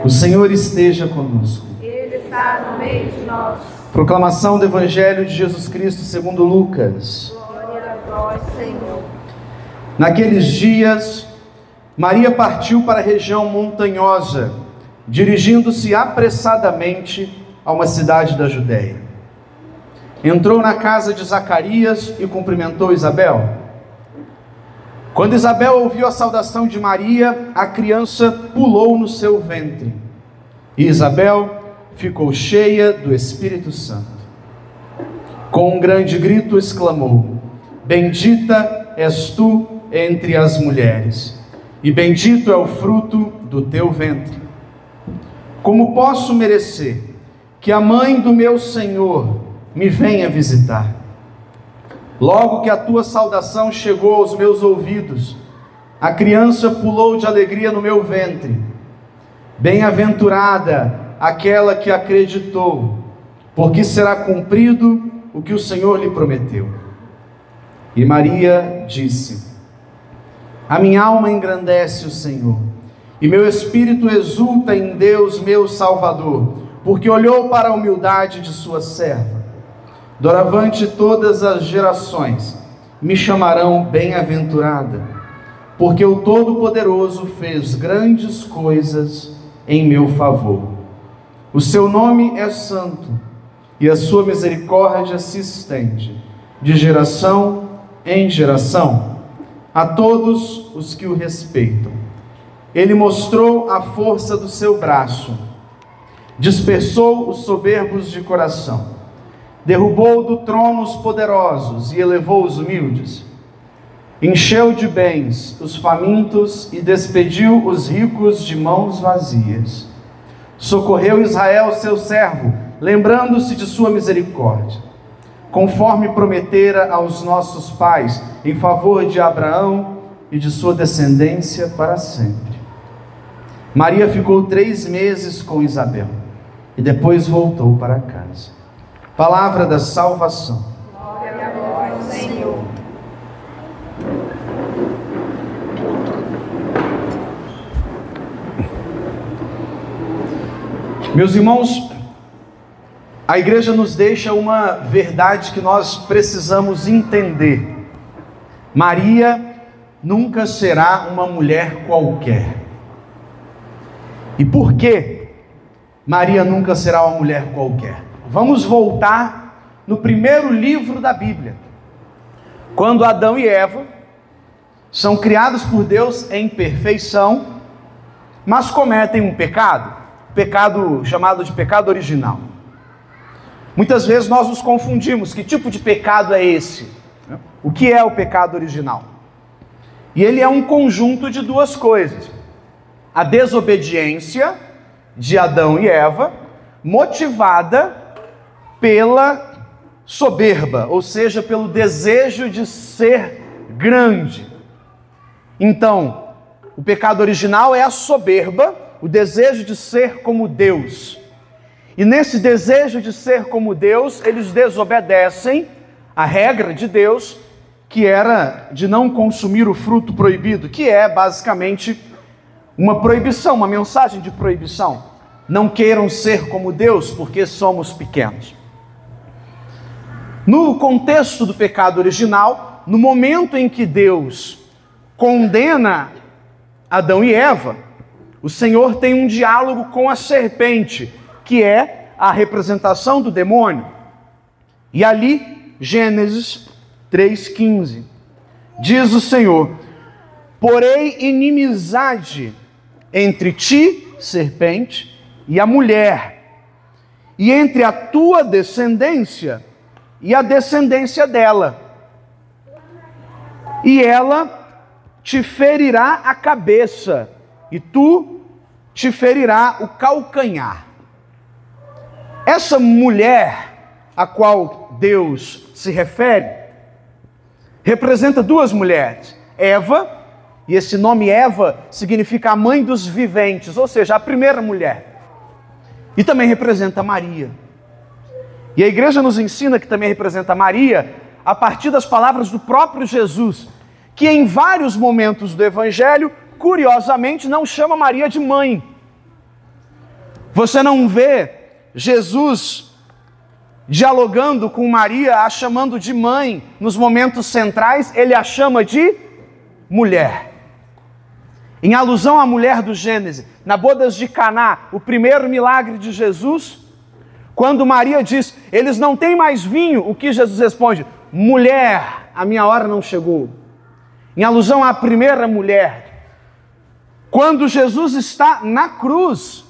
O Senhor esteja conosco. Ele está no meio de nós. Proclamação do Evangelho de Jesus Cristo segundo Lucas. Glória a vós, Senhor. Naqueles dias, Maria partiu para a região montanhosa, dirigindo-se apressadamente a uma cidade da Judéia. Entrou na casa de Zacarias e cumprimentou Isabel. Quando Isabel ouviu a saudação de Maria, a criança pulou no seu ventre. E Isabel ficou cheia do Espírito Santo. Com um grande grito exclamou: Bendita és tu entre as mulheres, e bendito é o fruto do teu ventre. Como posso merecer que a mãe do meu Senhor me venha visitar? Logo que a tua saudação chegou aos meus ouvidos, a criança pulou de alegria no meu ventre. Bem-aventurada aquela que acreditou, porque será cumprido o que o Senhor lhe prometeu. E Maria disse: A minha alma engrandece o Senhor, e meu espírito exulta em Deus meu Salvador, porque olhou para a humildade de sua serva. Doravante todas as gerações me chamarão bem-aventurada, porque o Todo-Poderoso fez grandes coisas em meu favor. O seu nome é santo, e a sua misericórdia se estende de geração em geração a todos os que o respeitam. Ele mostrou a força do seu braço, dispersou os soberbos de coração, derrubou do trono os poderosos e elevou os humildes. Encheu de bens os famintos e despediu os ricos de mãos vazias. Socorreu Israel, seu servo, lembrando-se de sua misericórdia, conforme prometera aos nossos pais, em favor de Abraão e de sua descendência para sempre. Maria ficou 3 meses com Isabel e depois voltou para casa. Palavra da salvação. Glória a vós, Senhor. Meus irmãos, a igreja nos deixa uma verdade que nós precisamos entender. Maria nunca será uma mulher qualquer. E por que Maria nunca será uma mulher qualquer? Vamos voltar no primeiro livro da Bíblia, quando Adão e Eva são criados por Deus em perfeição, mas cometem um pecado chamado de pecado original. Muitas vezes nós nos confundimos, que tipo de pecado é esse? O que é o pecado original? E ele é um conjunto de 2 coisas: a desobediência de Adão e Eva, motivada pela soberba, ou seja, pelo desejo de ser grande. Então, o pecado original é a soberba, o desejo de ser como Deus. E nesse desejo de ser como Deus, eles desobedecem a regra de Deus, que era de não consumir o fruto proibido, que é basicamente uma proibição, uma mensagem de proibição. Não queiram ser como Deus, porque somos pequenos. No contexto do pecado original, no momento em que Deus condena Adão e Eva, o Senhor tem um diálogo com a serpente, que é a representação do demônio. E ali, Gênesis 3,15, diz o Senhor: porém inimizade entre ti, serpente, e a mulher, e entre a tua descendência e a descendência dela, e ela te ferirá a cabeça, e tu te ferirá o calcanhar. Essa mulher a qual Deus se refere, representa 2 mulheres, Eva, e esse nome Eva significa a mãe dos viventes, ou seja, a primeira mulher, e também representa Maria. E a igreja nos ensina que também representa Maria, a partir das palavras do próprio Jesus, que em vários momentos do Evangelho, curiosamente, não chama Maria de mãe, Você não vê Jesus dialogando com Maria, a chamando de mãe nos momentos centrais, ele a chama de mulher. Em alusão à mulher do Gênesis, na bodas de Caná, o primeiro milagre de Jesus, quando Maria diz, eles não têm mais vinho, o que Jesus responde? Mulher, a minha hora não chegou. Em alusão à primeira mulher. Quando Jesus está na cruz,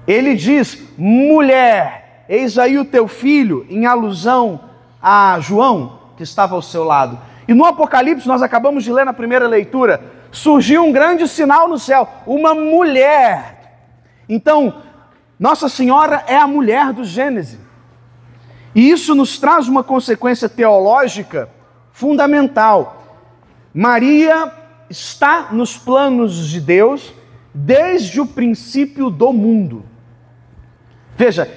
ele diz, mulher, eis aí o teu filho, em alusão a João, que estava ao seu lado. E no Apocalipse, nós acabamos de ler na primeira leitura, surgiu um grande sinal no céu, uma mulher. Então, Nossa Senhora é a mulher do Gênesis. E isso nos traz uma consequência teológica fundamental. Maria está nos planos de Deus desde o princípio do mundo. Veja,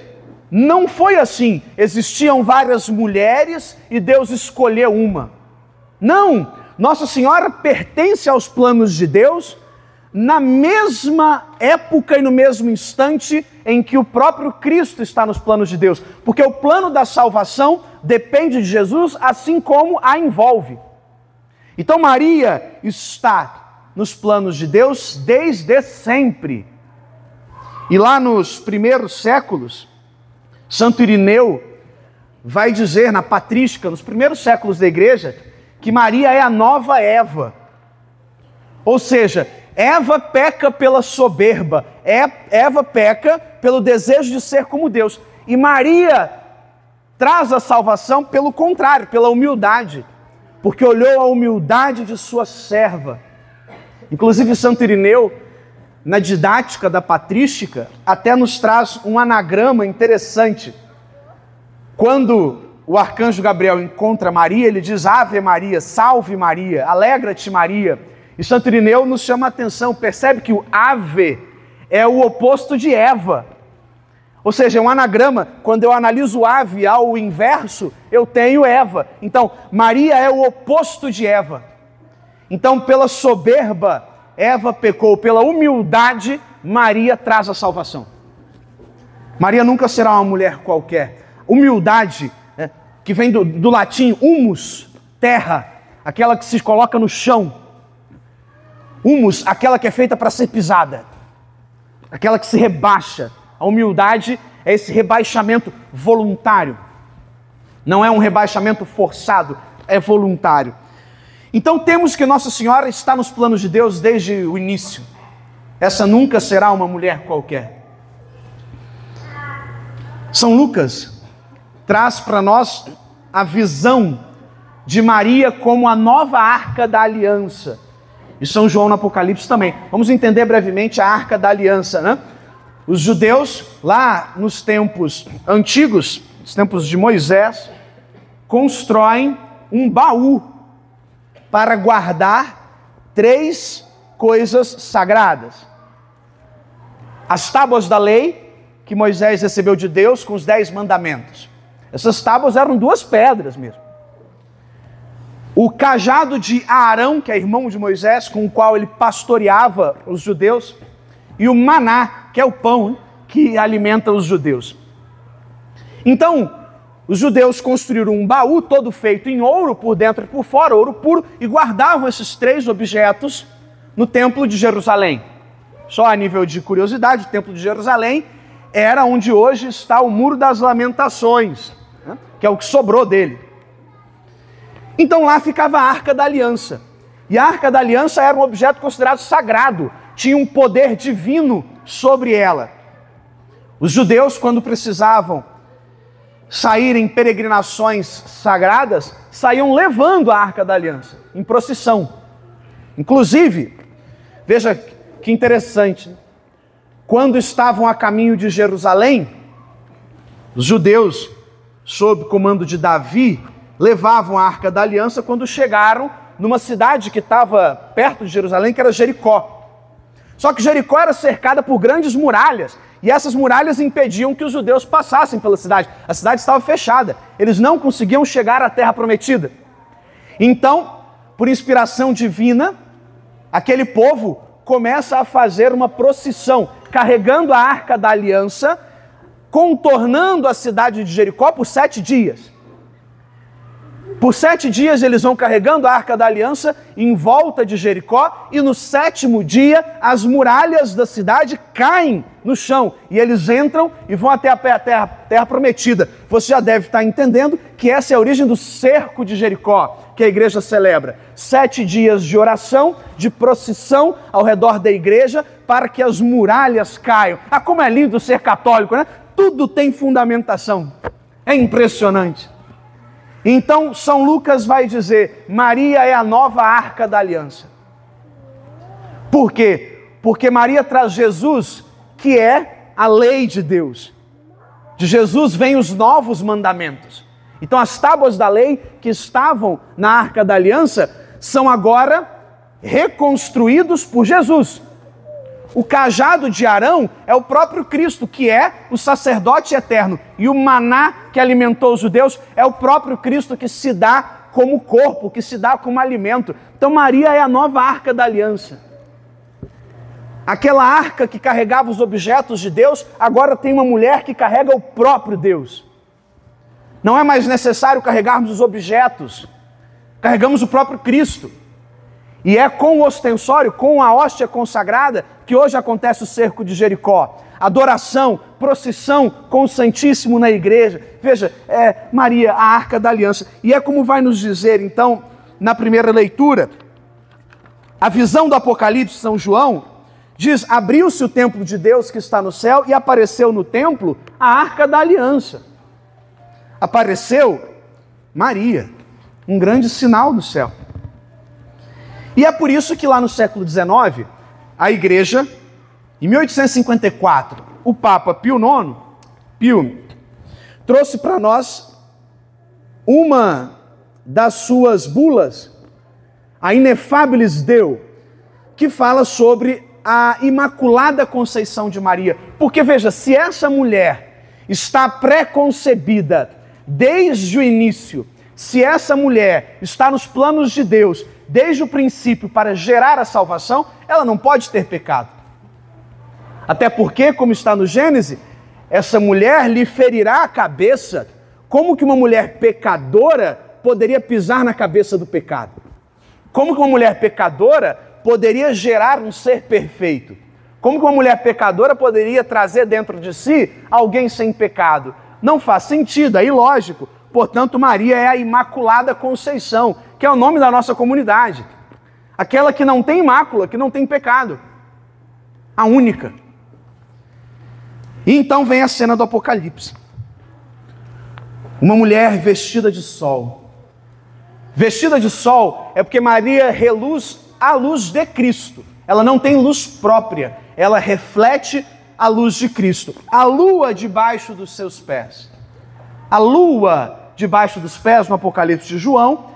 não foi assim, existiam várias mulheres e Deus escolheu uma. Não, Nossa Senhora pertence aos planos de Deus na mesma época e no mesmo instante em que o próprio Cristo está nos planos de Deus. Porque o plano da salvação depende de Jesus, assim como a envolve. Então Maria está nos planos de Deus desde sempre. E lá nos primeiros séculos, Santo Irineu vai dizer na patrística, nos primeiros séculos da igreja, que Maria é a nova Eva. Ou seja, Eva peca pela soberba, Eva peca pelo desejo de ser como Deus. E Maria traz a salvação pelo contrário, pela humildade, porque olhou a humildade de sua serva. Inclusive Santo Irineu, na didática da patrística, até nos traz um anagrama interessante. Quando o arcanjo Gabriel encontra Maria, ele diz, Ave Maria, salve Maria, alegra-te Maria. E Santo Irineu nos chama a atenção, percebe que o ave é o oposto de Eva. Ou seja, é um anagrama, quando eu analiso o ave ao inverso, eu tenho Eva. Então, Maria é o oposto de Eva. Então, pela soberba, Eva pecou, pela humildade, Maria traz a salvação. Maria nunca será uma mulher qualquer. Humildade, né, que vem do latim humus, terra, aquela que se coloca no chão. Humus, aquela que é feita para ser pisada, aquela que se rebaixa. A humildade é esse rebaixamento voluntário. Não é um rebaixamento forçado, é voluntário. Então temos que Nossa Senhora está nos planos de Deus desde o início. Essa nunca será uma mulher qualquer. São Lucas traz para nós a visão de Maria como a nova arca da aliança. E São João no Apocalipse também. Vamos entender brevemente a arca da aliança, né? Os judeus, lá nos tempos antigos, nos tempos de Moisés, constroem um baú para guardar 3 coisas sagradas. As tábuas da lei, que Moisés recebeu de Deus com os 10 mandamentos. Essas tábuas eram 2 pedras mesmo. O cajado de Arão, que é irmão de Moisés, com o qual ele pastoreava os judeus, e o maná, que é o pão que alimenta os judeus. Então, os judeus construíram um baú todo feito em ouro, por dentro e por fora, ouro puro, e guardavam esses 3 objetos no Templo de Jerusalém. Só a nível de curiosidade, o Templo de Jerusalém era onde hoje está o Muro das Lamentações, né? Que é o que sobrou dele. Então lá ficava a Arca da Aliança. E a Arca da Aliança era um objeto considerado sagrado, tinha um poder divino sobre ela. Os judeus, quando precisavam sair em peregrinações sagradas, saíam levando a Arca da Aliança, em procissão. Inclusive, veja que interessante, quando estavam a caminho de Jerusalém, os judeus, sob comando de Davi, levavam a Arca da Aliança quando chegaram numa cidade que estava perto de Jerusalém, que era Jericó. Só que Jericó era cercada por grandes muralhas, e essas muralhas impediam que os judeus passassem pela cidade. A cidade estava fechada, eles não conseguiam chegar à terra prometida. Então, por inspiração divina, aquele povo começa a fazer uma procissão. carregando a Arca da Aliança, contornando a cidade de Jericó por 7 dias. Por 7 dias eles vão carregando a Arca da Aliança em volta de Jericó, e no 7º dia as muralhas da cidade caem no chão e eles entram e vão até a terra prometida. Você já deve estar entendendo que essa é a origem do cerco de Jericó, que a igreja celebra. 7 dias de oração, de procissão ao redor da igreja para que as muralhas caiam. Ah, como é lindo ser católico, né? Tudo tem fundamentação. É impressionante. Então, São Lucas vai dizer, Maria é a nova Arca da Aliança. Por quê? Porque Maria traz Jesus, que é a lei de Deus. De Jesus vêm os novos mandamentos. Então, as tábuas da lei que estavam na Arca da Aliança são agora reconstruídos por Jesus. O cajado de Arão é o próprio Cristo, que é o sacerdote eterno. E o maná que alimentou os judeus é o próprio Cristo que se dá como corpo, que se dá como alimento. Então Maria é a nova Arca da Aliança. Aquela arca que carregava os objetos de Deus, agora tem uma mulher que carrega o próprio Deus. Não é mais necessário carregarmos os objetos, carregamos o próprio Cristo. E é com o ostensório, com a hóstia consagrada, que hoje acontece o cerco de Jericó. Adoração, procissão com o Santíssimo na igreja. Veja, é Maria, a Arca da Aliança. E é como vai nos dizer, então, na primeira leitura, a visão do Apocalipse, São João, diz, abriu-se o templo de Deus que está no céu e apareceu no templo a Arca da Aliança. Apareceu Maria, um grande sinal do céu. E é por isso que lá no século XIX, a igreja, em 1854, o Papa Pio IX, trouxe para nós uma das suas bulas, a Inefabilis Deo, que fala sobre a Imaculada Conceição de Maria. Porque veja, se essa mulher está pré-concebida desde o início, se essa mulher está nos planos de Deus desde o princípio para gerar a salvação, ela não pode ter pecado. Até porque, como está no Gênesis, essa mulher lhe ferirá a cabeça. Como que uma mulher pecadora poderia pisar na cabeça do pecado? Como que uma mulher pecadora poderia gerar um ser perfeito? Como que uma mulher pecadora poderia trazer dentro de si alguém sem pecado? Não faz sentido, é ilógico. Portanto, Maria é a Imaculada Conceição, que é o nome da nossa comunidade. Aquela que não tem mácula, que não tem pecado. A única. E então vem a cena do Apocalipse. Uma mulher vestida de sol. Vestida de sol é porque Maria reluz a luz de Cristo. Ela não tem luz própria, ela reflete a luz de Cristo. A lua debaixo dos seus pés. A lua debaixo dos pés, no Apocalipse de João,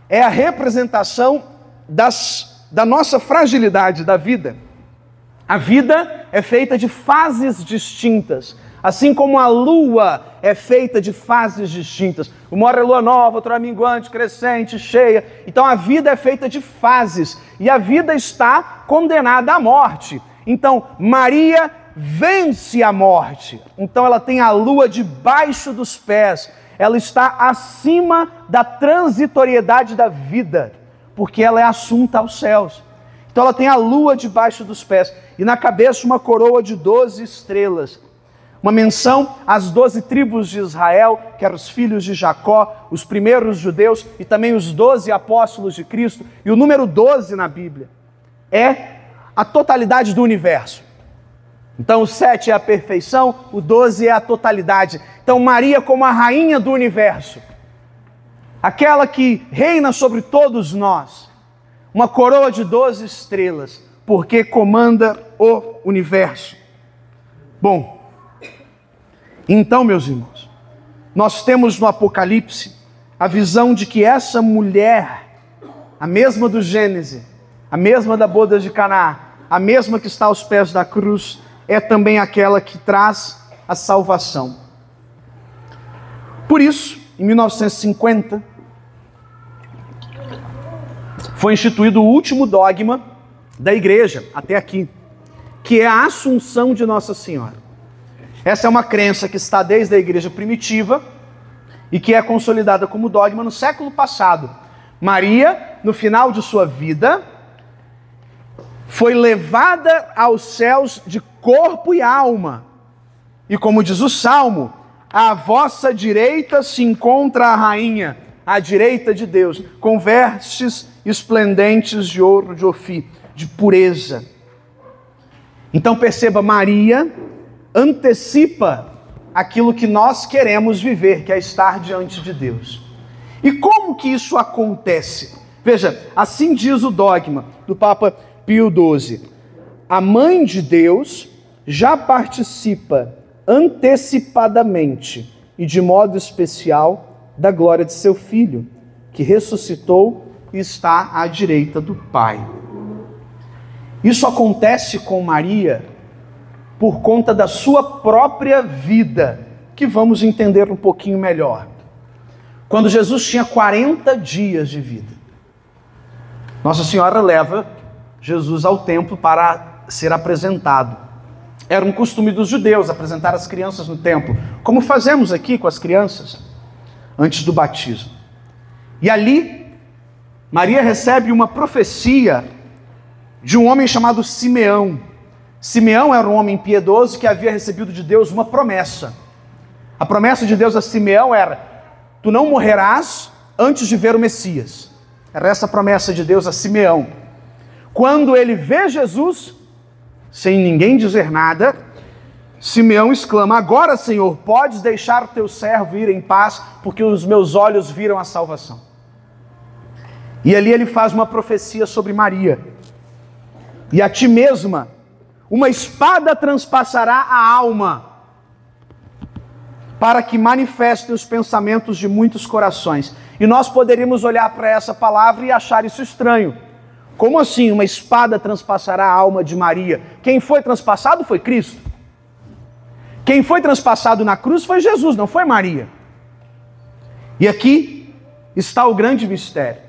é a representação da nossa fragilidade da vida. A vida é feita de fases distintas, assim como a lua é feita de fases distintas. Uma hora é lua nova, outra é minguante, crescente, cheia. Então a vida é feita de fases, e a vida está condenada à morte. Então Maria vence a morte. Então ela tem a lua debaixo dos pés. Ela está acima da transitoriedade da vida, porque ela é assunta aos céus. Então ela tem a lua debaixo dos pés, e na cabeça uma coroa de 12 estrelas. Uma menção às 12 tribos de Israel, que eram os filhos de Jacó, os primeiros judeus, e também os 12 apóstolos de Cristo. E o número 12 na Bíblia é a totalidade do universo. Então o 7 é a perfeição, o 12 é a totalidade. Então Maria como a rainha do universo, aquela que reina sobre todos nós, uma coroa de 12 estrelas, porque comanda o universo. Bom, então meus irmãos, nós temos no Apocalipse a visão de que essa mulher, a mesma do Gênesis, a mesma da boda de Caná, a mesma que está aos pés da cruz, é também aquela que traz a salvação. Por isso, em 1950, foi instituído o último dogma da igreja, até aqui, que é a Assunção de Nossa Senhora. Essa é uma crença que está desde a igreja primitiva e que é consolidada como dogma no século passado. Maria, no final de sua vida, foi levada aos céus de corpo e alma. E como diz o Salmo, à vossa direita se encontra a rainha, à direita de Deus, com vestes esplendentes de ouro de Ofir, de pureza. Então perceba, Maria antecipa aquilo que nós queremos viver, que é estar diante de Deus. E como que isso acontece? Veja, assim diz o dogma do Papa Pio XII. A Mãe de Deus já participa antecipadamente e de modo especial da glória de seu Filho, que ressuscitou e está à direita do Pai. Isso acontece com Maria por conta da sua própria vida, que vamos entender um pouquinho melhor. Quando Jesus tinha 40 dias de vida, Nossa Senhora leva Jesus ao templo para ser apresentado. Era um costume dos judeus apresentar as crianças no templo, como fazemos aqui com as crianças, antes do batismo. E ali, Maria recebe uma profecia de um homem chamado Simeão. Simeão era um homem piedoso que havia recebido de Deus uma promessa. A promessa de Deus a Simeão era: tu não morrerás antes de ver o Messias. Era essa a promessa de Deus a Simeão. Quando ele vê Jesus, sem ninguém dizer nada, Simeão exclama: agora, Senhor, podes deixar o teu servo ir em paz, porque os meus olhos viram a salvação. E ali ele faz uma profecia sobre Maria. E a ti mesma, uma espada transpassará a alma, para que manifestem os pensamentos de muitos corações. E nós poderíamos olhar para essa palavra e achar isso estranho. Como assim uma espada transpassará a alma de Maria? Quem foi transpassado foi Cristo. Quem foi transpassado na cruz foi Jesus, não foi Maria. E aqui está o grande mistério.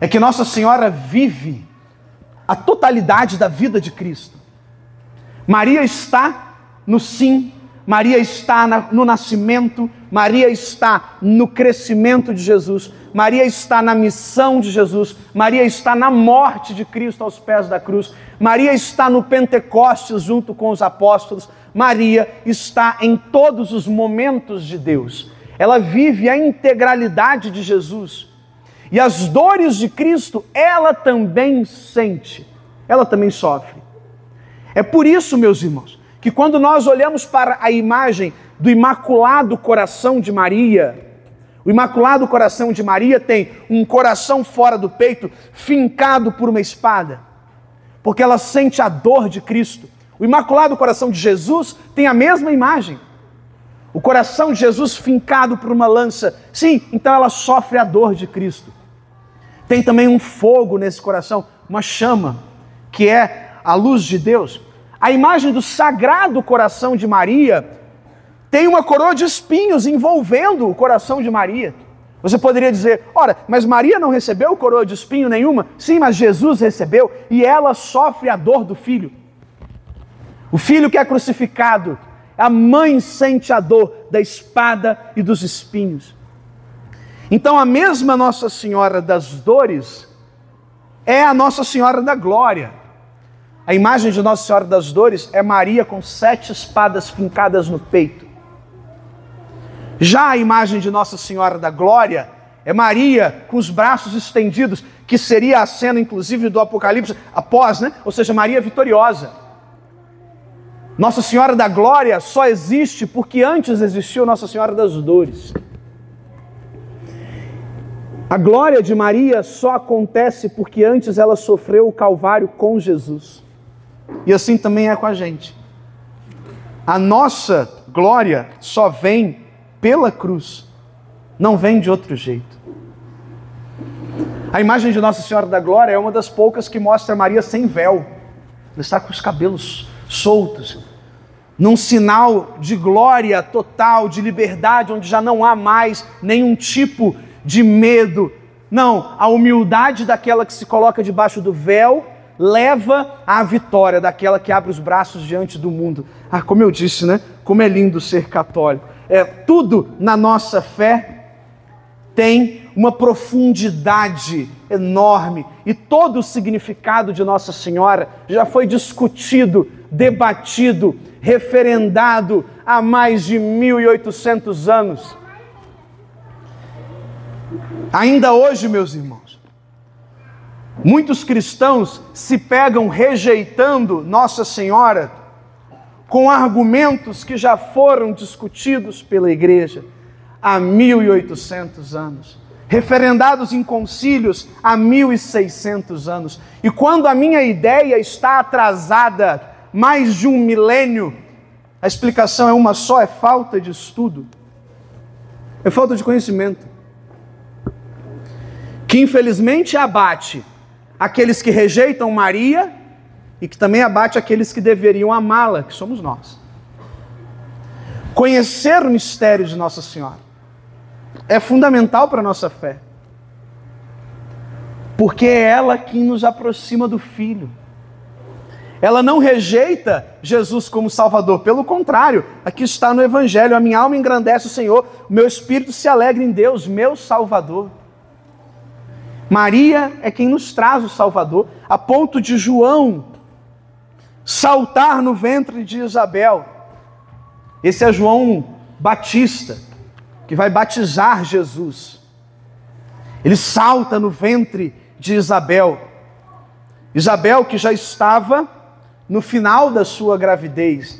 É que Nossa Senhora vive a totalidade da vida de Cristo. Maria está no sim, Maria está no nascimento, Maria está no crescimento de Jesus, Maria está na missão de Jesus, Maria está na morte de Cristo aos pés da cruz, Maria está no Pentecostes junto com os apóstolos, Maria está em todos os momentos de Deus. Ela vive a integralidade de Jesus. E as dores de Cristo, ela também sente, ela também sofre. É por isso, meus irmãos, que quando nós olhamos para a imagem do Imaculado Coração de Maria, o Imaculado Coração de Maria tem um coração fora do peito, fincado por uma espada, porque ela sente a dor de Cristo. O Imaculado Coração de Jesus tem a mesma imagem. O coração de Jesus fincado por uma lança. Sim, então ela sofre a dor de Cristo. Tem também um fogo nesse coração, uma chama, que é a luz de Deus. A imagem do Sagrado Coração de Maria tem uma coroa de espinhos envolvendo o coração de Maria. Você poderia dizer: ora, mas Maria não recebeu coroa de espinho nenhuma? Sim, mas Jesus recebeu, e ela sofre a dor do filho. O filho que é crucificado, a mãe sente a dor da espada e dos espinhos. Então a mesma Nossa Senhora das Dores é a Nossa Senhora da Glória. A imagem de Nossa Senhora das Dores é Maria com 7 espadas fincadas no peito. Já a imagem de Nossa Senhora da Glória é Maria com os braços estendidos, que seria a cena inclusive do Apocalipse após, né? Ou seja, Maria vitoriosa. Nossa Senhora da Glória só existe porque antes existiu Nossa Senhora das Dores. A glória de Maria só acontece porque antes ela sofreu o Calvário com Jesus. E assim também é com a gente. A nossa glória só vem pela cruz, não vem de outro jeito. A imagem de Nossa Senhora da Glória é uma das poucas que mostra Maria sem véu. Ela está com os cabelos soltos, num sinal de glória total, de liberdade, onde já não há mais nenhum tipo de medo. Não, a humildade daquela que se coloca debaixo do véu leva à vitória daquela que abre os braços diante do mundo. Ah, como eu disse, né? Como é lindo ser católico. Tudo na nossa fé tem uma profundidade enorme, e todo o significado de Nossa Senhora já foi discutido, debatido, referendado há mais de 1800 anos. Ainda hoje, meus irmãos, muitos cristãos se pegam rejeitando Nossa Senhora com argumentos que já foram discutidos pela Igreja há 1800 anos, referendados em concílios há 1600 anos. E quando a minha ideia está atrasada mais de um milênio, a explicação é uma só: é falta de estudo, é falta de conhecimento, que infelizmente abate aqueles que rejeitam Maria e que também abate aqueles que deveriam amá-la, que somos nós. Conhecer o mistério de Nossa Senhora é fundamental para a nossa fé, porque é ela quem nos aproxima do Filho. Ela não rejeita Jesus como Salvador, pelo contrário, aqui está no Evangelho: a minha alma engrandece o Senhor, o meu espírito se alegra em Deus, meu Salvador. Maria é quem nos traz o Salvador, a ponto de João saltar no ventre de Isabel. Esse é João Batista, que vai batizar Jesus. Ele salta no ventre de Isabel. Isabel, que já estava no final da sua gravidez.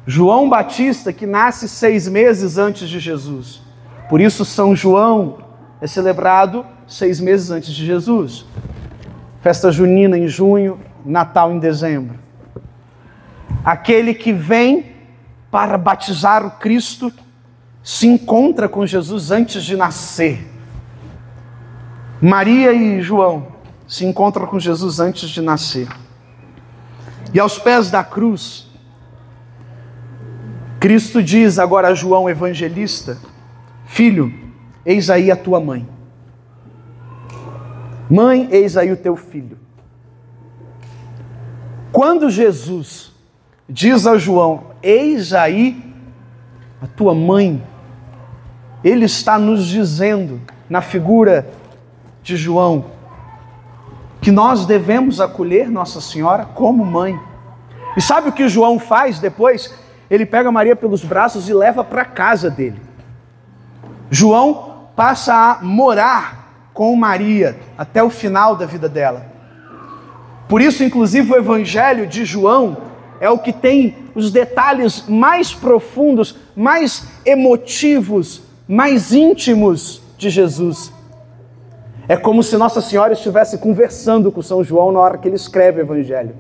João Batista, que nasce 6 meses antes de Jesus. Por isso São João é celebrado 6 meses antes de Jesus. Festa junina em junho, Natal em dezembro. Aquele que vem para batizar o Cristo se encontra com Jesus antes de nascer. Maria e João se encontram com Jesus antes de nascer. E aos pés da cruz, Cristo diz agora a João evangelista: filho, eis aí a tua mãe. Mãe, eis aí o teu filho. Quando Jesus diz a João: eis aí a tua mãe, ele está nos dizendo, na figura de João, que nós devemos acolher Nossa Senhora como mãe. E sabe o que João faz depois? Ele pega Maria pelos braços e leva para a casa dele. João passa a morar com Maria até o final da vida dela. Por isso, inclusive, o Evangelho de João é o que tem os detalhes mais profundos, mais emotivos, mais íntimos de Jesus. É como se Nossa Senhora estivesse conversando com São João na hora que ele escreve o Evangelho.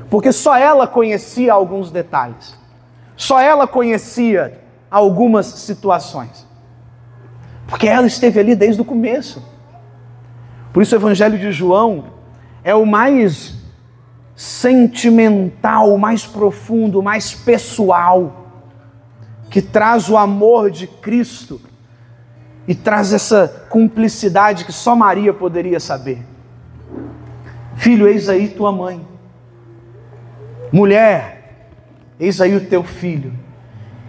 Porque só ela conhecia alguns detalhes. Só ela conhecia algumas situações. Porque ela esteve ali desde o começo. Por isso o Evangelho de João é o mais sentimental, o mais profundo, o mais pessoal, que traz o amor de Cristo e traz essa cumplicidade que só Maria poderia saber. Filho, eis aí tua mãe. Mulher, eis aí o teu filho.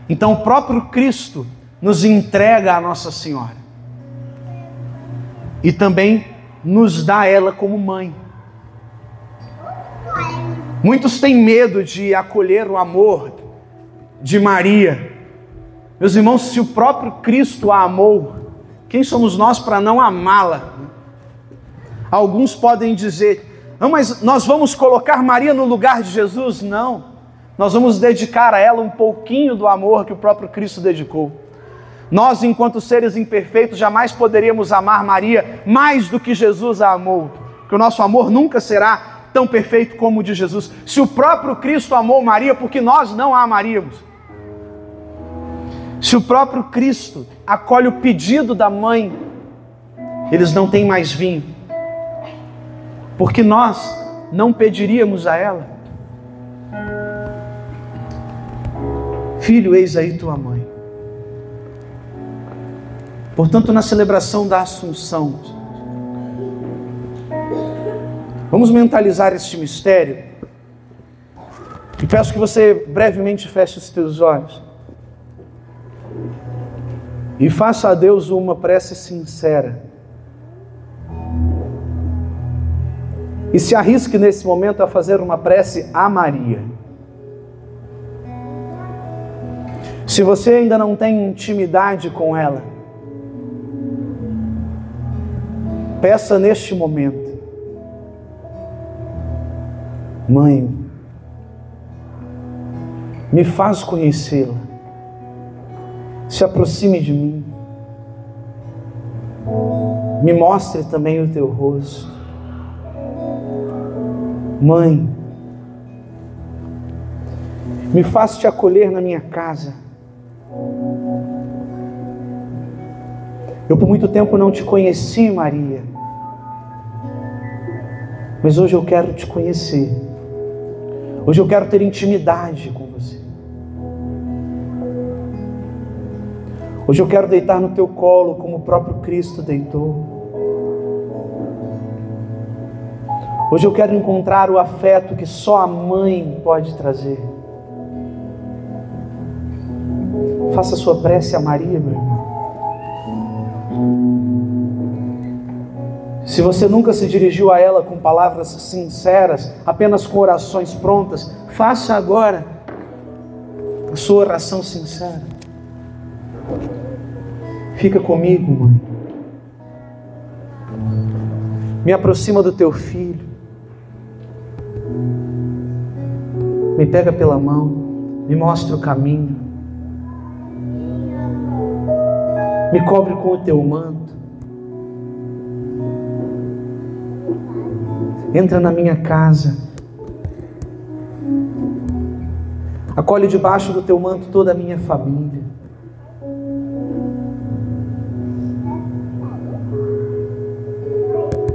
Então o próprio Cristo nos entrega a Nossa Senhora e também nos dá ela como mãe. Muitos têm medo de acolher o amor de Maria. Meus irmãos, se o próprio Cristo a amou, quem somos nós para não amá-la? Alguns podem dizer: não, mas nós vamos colocar Maria no lugar de Jesus? Não, nós vamos dedicar a ela um pouquinho do amor que o próprio Cristo dedicou. Nós, enquanto seres imperfeitos, jamais poderíamos amar Maria mais do que Jesus a amou, porque o nosso amor nunca será tão perfeito como o de Jesus. Se o próprio Cristo amou Maria, por que nós não a amaríamos? Se o próprio Cristo acolhe o pedido da mãe, eles não têm mais vinho, porque nós não pediríamos a ela? Filho, eis aí tua mãe. Portanto, na celebração da Assunção, Vamos mentalizar este mistério. E peço que você brevemente feche os teus olhos. E faça a Deus uma prece sincera. E se arrisque nesse momento a fazer uma prece a Maria. Se você ainda não tem intimidade com ela, peça neste momento: Mãe, me faz conhecê-la, se aproxime de mim, me mostre também o teu rosto. Mãe, me faz te acolher na minha casa. Eu por muito tempo não te conheci, Maria, mas hoje eu quero te conhecer. Hoje eu quero ter intimidade com você. Hoje eu quero deitar no teu colo como o próprio Cristo deitou. Hoje eu quero encontrar o afeto que só a mãe pode trazer. Faça sua prece a Maria, meu irmão. Se você nunca se dirigiu a ela com palavras sinceras, apenas com orações prontas, faça agora a sua oração sincera. Fica comigo, mãe. Me aproxima do teu filho. Me pega pela mão, me mostra o caminho. Me cobre com o teu manto. Entra na minha casa. Acolhe debaixo do teu manto toda a minha família.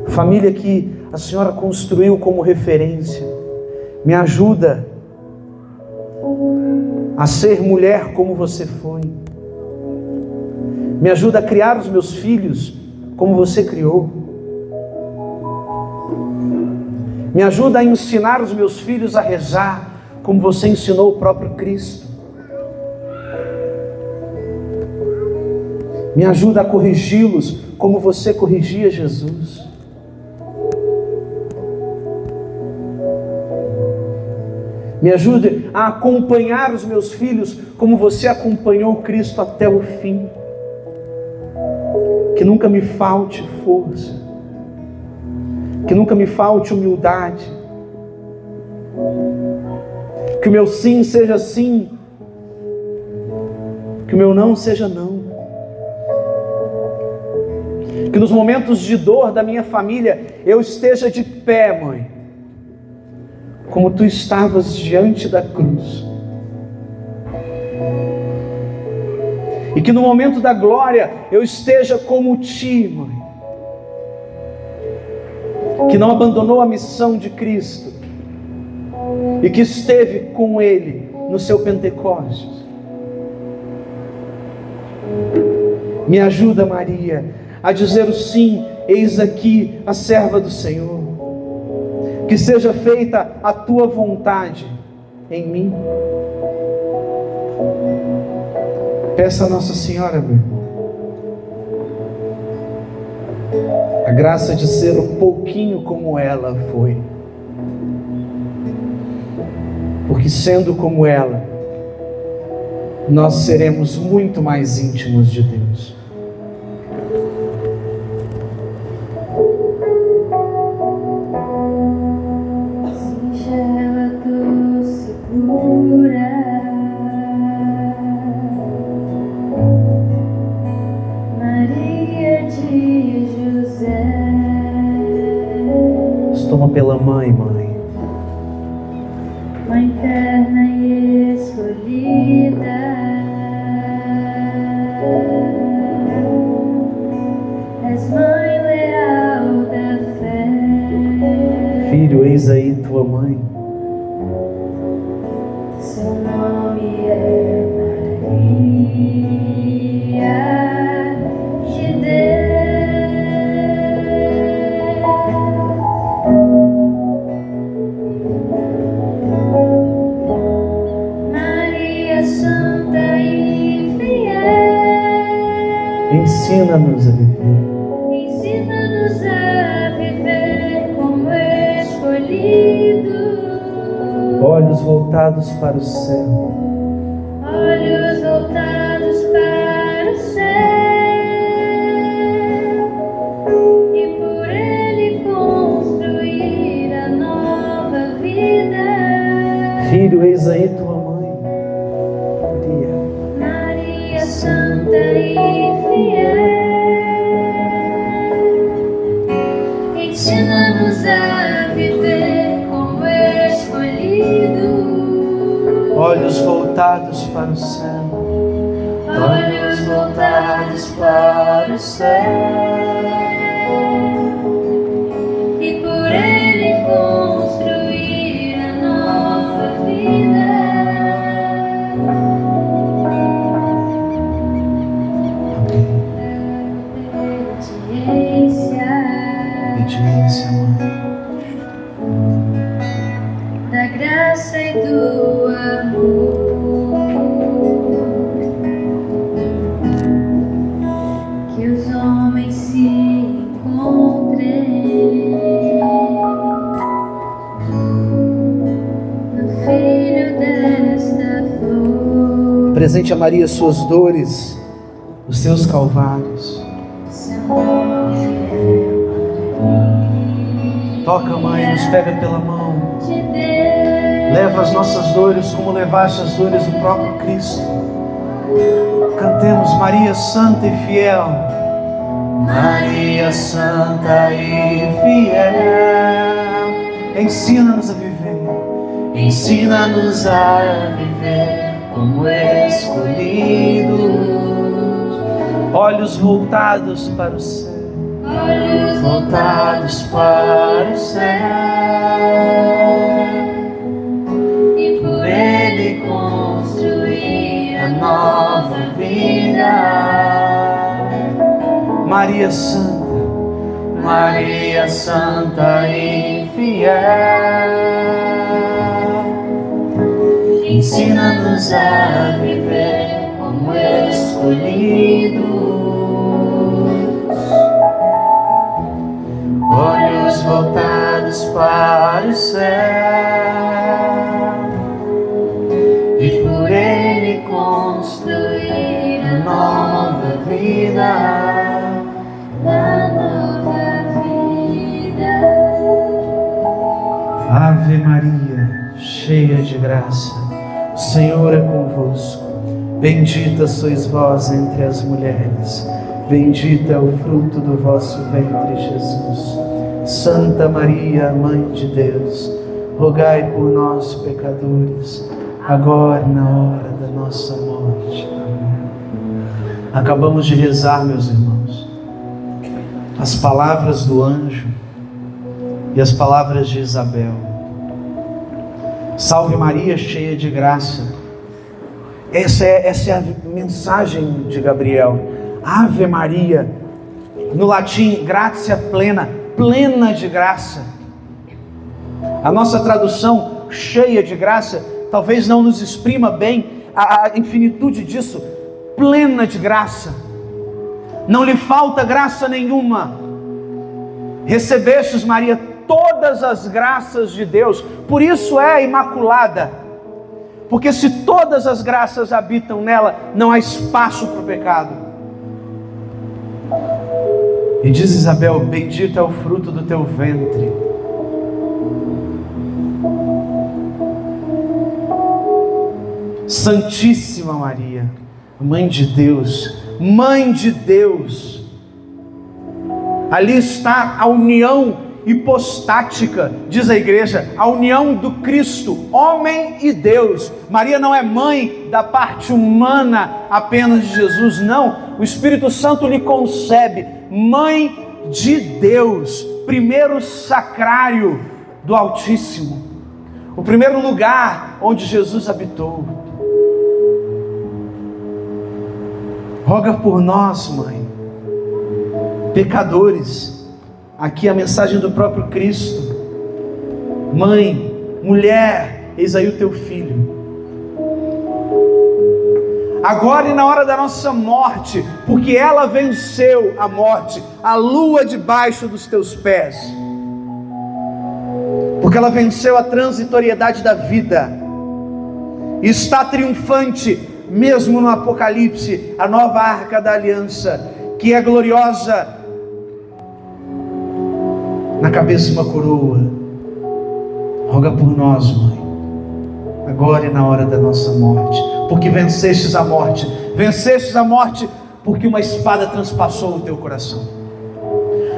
Família que a Senhora construiu como referência. Me ajuda a ser mulher como você foi. Me ajuda a criar os meus filhos como você criou. Me ajuda a ensinar os meus filhos a rezar como você ensinou o próprio Cristo. Me ajuda a corrigi-los como você corrigia Jesus. Me ajude a acompanhar os meus filhos como você acompanhou Cristo até o fim. Que nunca me falte força. Que nunca me falte humildade. Que o meu sim seja sim. Que o meu não seja não. Que nos momentos de dor da minha família eu esteja de pé, mãe, como tu estavas diante da cruz. E que no momento da glória eu esteja como ti, mãe, que não abandonou a missão de Cristo e que esteve com Ele no seu Pentecostes. Me ajuda, Maria, a dizer o sim: eis aqui a serva do Senhor. Que seja feita a tua vontade em mim. Peça a Nossa Senhora, meu irmão, a graça de ser um pouquinho como ela foi. Porque sendo como ela, nós seremos muito mais íntimos de Deus. Toma pela mãe, mãe. Mãe terna e escolhida, és mãe leal da fé. Filho, eis aí tua mãe. Seu nome é Maria de Deus. Ensina-nos a viver. Ensina-nos a viver como escolhidos. Olhos voltados para o céu. Olhos voltados para o céu, e por ele construir a nova vida. Filho, eis aí tua mãe, Maria Santa e fiel, ensina-nos a viver como escolhidos. Olhos voltados para o céu. Olhos voltados para o céu, e por ele construir a nova vida. Obediência, mãe. Da graça e do amor, que os homens se encontrem no Filho desta flor. Presente a Maria suas dores, os seus calvários. Toca, mãe, nos pega pela mão. Leva as nossas dores como levaste as dores do próprio Cristo. Cantemos Maria Santa e Fiel. Maria Santa e Fiel, ensina-nos a viver. Ensina-nos a viver como escolhidos. Olhos voltados para o céu. Olhos Voltados para o céu. e por ele construir a nova vida. Maria Santa, Maria Santa e Fiel, ensina-nos a viver como escolhidos. Olhos voltados para o céu, e por ele construir a nova vida. Da nova vida. Ave Maria, cheia de graça, o Senhor é convosco. Bendita sois vós entre as mulheres, bendito é o fruto do vosso ventre, Jesus. Santa Maria, Mãe de Deus, rogai por nós, pecadores, agora e na hora da nossa morte. Amém. Acabamos de rezar, meus irmãos, as palavras do anjo e as palavras de Isabel. Salve Maria, cheia de graça. Essa é a mensagem de Gabriel. Ave Maria, no latim, gratia plena, plena de graça. A nossa tradução, cheia de graça, talvez não nos exprima bem a infinitude disso. Plena de graça, não lhe falta graça nenhuma. Recebestes, Maria, todas as graças de Deus, por isso é imaculada, porque se todas as graças habitam nela, não há espaço para o pecado. E diz Isabel, bendito é o fruto do teu ventre. Santíssima Maria, Mãe de Deus, Mãe de Deus. Ali está a união hipostática, diz a igreja, a união do Cristo, homem e Deus. Maria não é mãe da parte humana apenas de Jesus, não. O Espírito Santo lhe concebe, mãe de Deus, primeiro sacrário do Altíssimo, o primeiro lugar onde Jesus habitou. Roga por nós, mãe, pecadores. Aqui a mensagem do próprio Cristo. Mãe, mulher, eis aí o teu filho. agora e na hora da nossa morte, porque ela venceu a morte, a lua debaixo dos teus pés, porque ela venceu a transitoriedade da vida, e está triunfante, mesmo no Apocalipse, a nova arca da aliança, que é gloriosa, na cabeça uma coroa. Roga por nós, Mãe, agora e na hora da nossa morte, porque vencestes a morte porque uma espada transpassou o teu coração,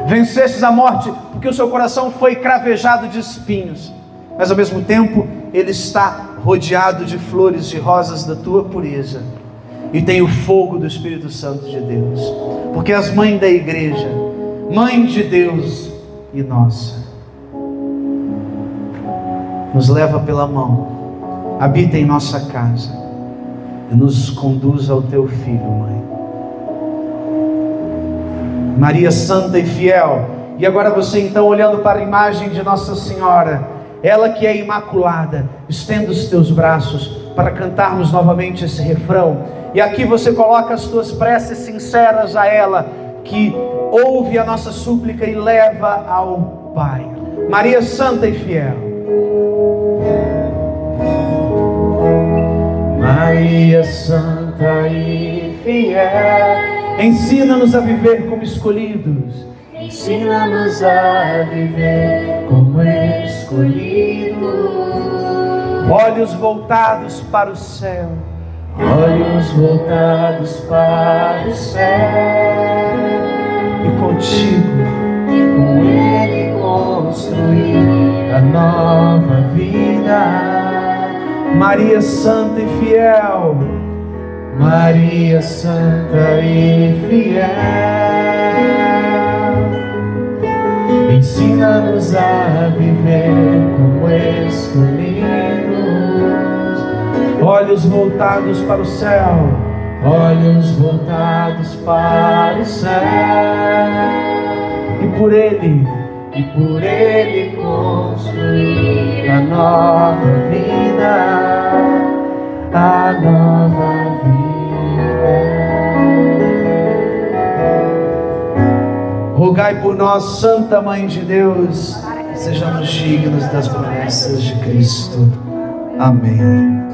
vencestes a morte porque o seu coração foi cravejado de espinhos, mas ao mesmo tempo ele está rodeado de flores, de rosas da tua pureza, e tem o fogo do Espírito Santo de Deus, porque és mãe da igreja, mãe de Deus e nossa. Nos leva pela mão, habita em nossa casa e nos conduz ao teu Filho, Mãe. Maria Santa e Fiel. E agora você então, olhando para a imagem de Nossa Senhora, ela que é imaculada, estenda os teus braços para cantarmos novamente esse refrão. E aqui você coloca as tuas preces sinceras a ela, que ouve a nossa súplica e leva ao Pai. Maria Santa e Fiel. Maria Santa e Fiel, ensina-nos a viver como escolhidos, ensina-nos a viver como escolhidos, olhos voltados para o céu, olhos voltados para o céu, e contigo, e com Ele construir a nova vida. Maria Santa e Fiel, Maria Santa e Fiel, ensina-nos a viver como escolhidos, olhos voltados para o céu, olhos voltados para o céu, e por Ele construir a nova vida, a nova vida. Rogai por nós, Santa Mãe de Deus, que sejamos dignos das promessas de Cristo. Amém.